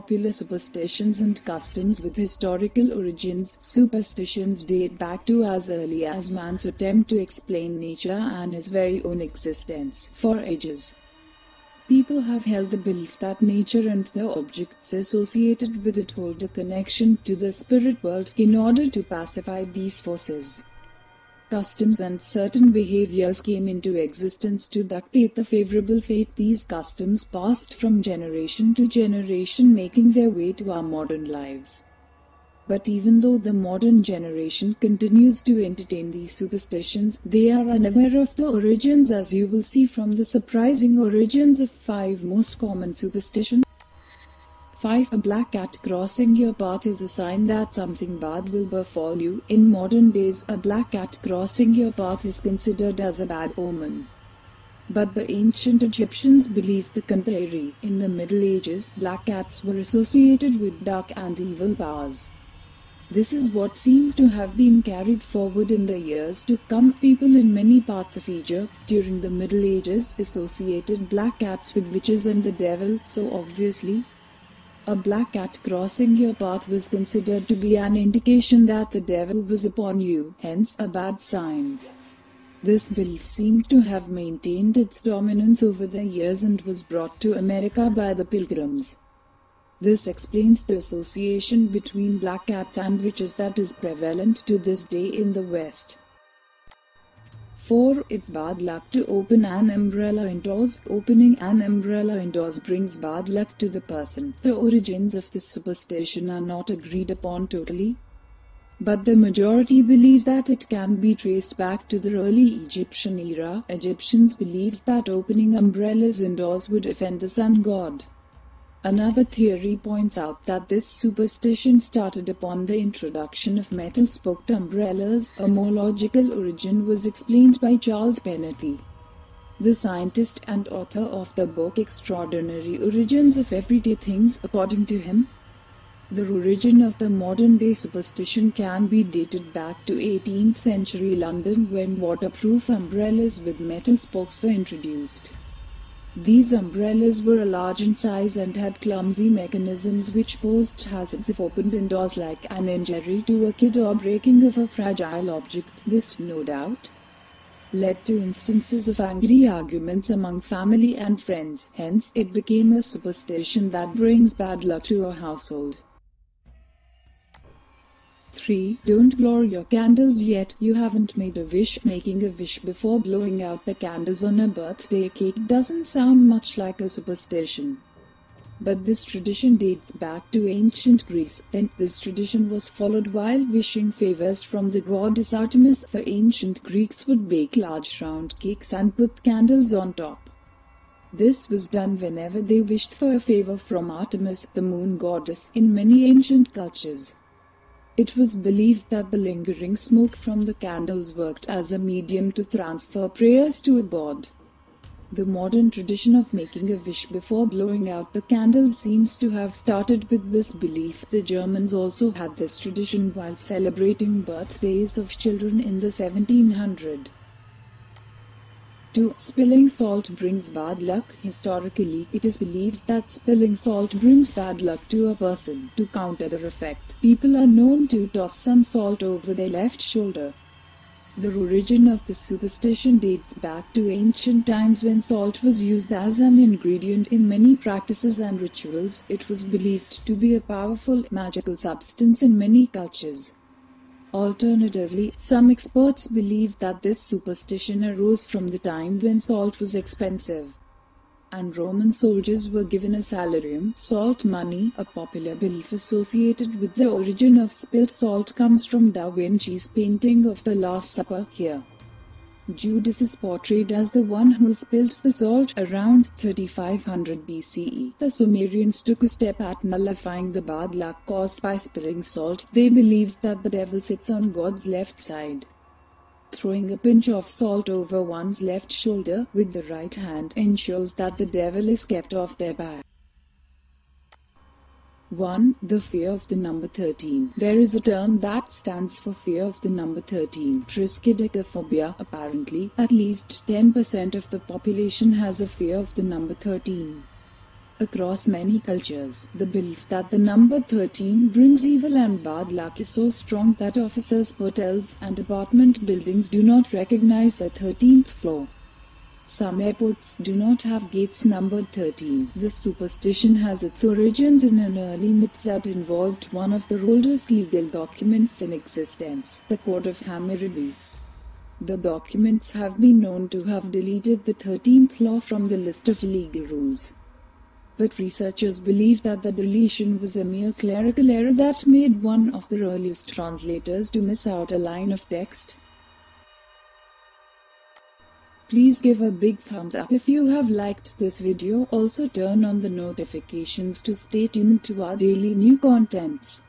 popular superstitions and customs with historical origins. Superstitions date back to as early as man's attempt to explain nature and his very own existence. For ages, people have held the belief that nature and the objects associated with it hold a connection to the spirit world. In order to pacify these forces, customs and certain behaviors came into existence to dictate the favorable fate. These customs passed from generation to generation, making their way to our modern lives. But even though the modern generation continues to entertain these superstitions, they are unaware of the origins, as you will see from the surprising origins of 5 most common superstitions. 5. A black cat crossing your path is a sign that something bad will befall you. In modern days, a black cat crossing your path is considered as a bad omen. But the ancient Egyptians believed the contrary. In the Middle Ages, black cats were associated with dark and evil powers. This is what seems to have been carried forward in the years to come. People in many parts of Egypt during the Middle Ages associated black cats with witches and the devil, so obviously, a black cat crossing your path was considered to be an indication that the devil was upon you, hence a bad sign. This belief seemed to have maintained its dominance over the years and was brought to America by the Pilgrims. This explains the association between black cats and witches that is prevalent to this day in the West. 4. It's bad luck to open an umbrella indoors. Opening an umbrella indoors brings bad luck to the person. The origins of this superstition are not agreed upon totally, but the majority believe that it can be traced back to the early Egyptian era. Egyptians believed that opening umbrellas indoors would offend the sun god. Another theory points out that this superstition started upon the introduction of metal-spoked umbrellas. A more logical origin was explained by Charles Pennety, the scientist and author of the book Extraordinary Origins of Everyday Things. According to him, the origin of the modern-day superstition can be dated back to 18th century London, when waterproof umbrellas with metal spokes were introduced. These umbrellas were large in size and had clumsy mechanisms which posed hazards if opened indoors, like an injury to a kid or breaking of a fragile object. This, no doubt, led to instances of angry arguments among family and friends. Hence, it became a superstition that brings bad luck to a household. 3. Don't blow your candles yet. You haven't made a wish. Making a wish before blowing out the candles on a birthday cake doesn't sound much like a superstition, but this tradition dates back to ancient Greece. Then, this tradition was followed while wishing favors from the goddess Artemis. The ancient Greeks would bake large round cakes and put candles on top. This was done whenever they wished for a favor from Artemis, the moon goddess. In many ancient cultures, it was believed that the lingering smoke from the candles worked as a medium to transfer prayers to a god. The modern tradition of making a wish before blowing out the candles seems to have started with this belief. The Germans also had this tradition while celebrating birthdays of children in the 1700s. 2. Spilling salt brings bad luck. Historically, it is believed that spilling salt brings bad luck to a person. To counter the effect, people are known to toss some salt over their left shoulder. The origin of this superstition dates back to ancient times, when salt was used as an ingredient in many practices and rituals. It was believed to be a powerful magical substance in many cultures. Alternatively, some experts believe that this superstition arose from the time when salt was expensive, and Roman soldiers were given a salarium, salt money. A popular belief associated with the origin of spilled salt comes from Da Vinci's painting of the Last Supper. Here, Judas is portrayed as the one who spilled the salt. Around 3500 BCE, the Sumerians took a step at nullifying the bad luck caused by spilling salt. They believed that the devil sits on God's left side. Throwing a pinch of salt over one's left shoulder with the right hand ensures that the devil is kept off their back. 1. The fear of the number 13. There is a term that stands for fear of the number 13, triskaidekaphobia. Apparently, at least 10% of the population has a fear of the number 13. Across many cultures, the belief that the number 13 brings evil and bad luck is so strong that offices, hotels, and apartment buildings do not recognize a 13th floor. Some airports do not have gates numbered 13. This superstition has its origins in an early myth that involved one of the oldest legal documents in existence, the Code of Hammurabi. The documents have been known to have deleted the 13th law from the list of legal rules. But researchers believe that the deletion was a mere clerical error that made one of the earliest translators to miss out a line of text. Please give a big thumbs up if you have liked this video. Also turn on the notifications to stay tuned to our daily new contents.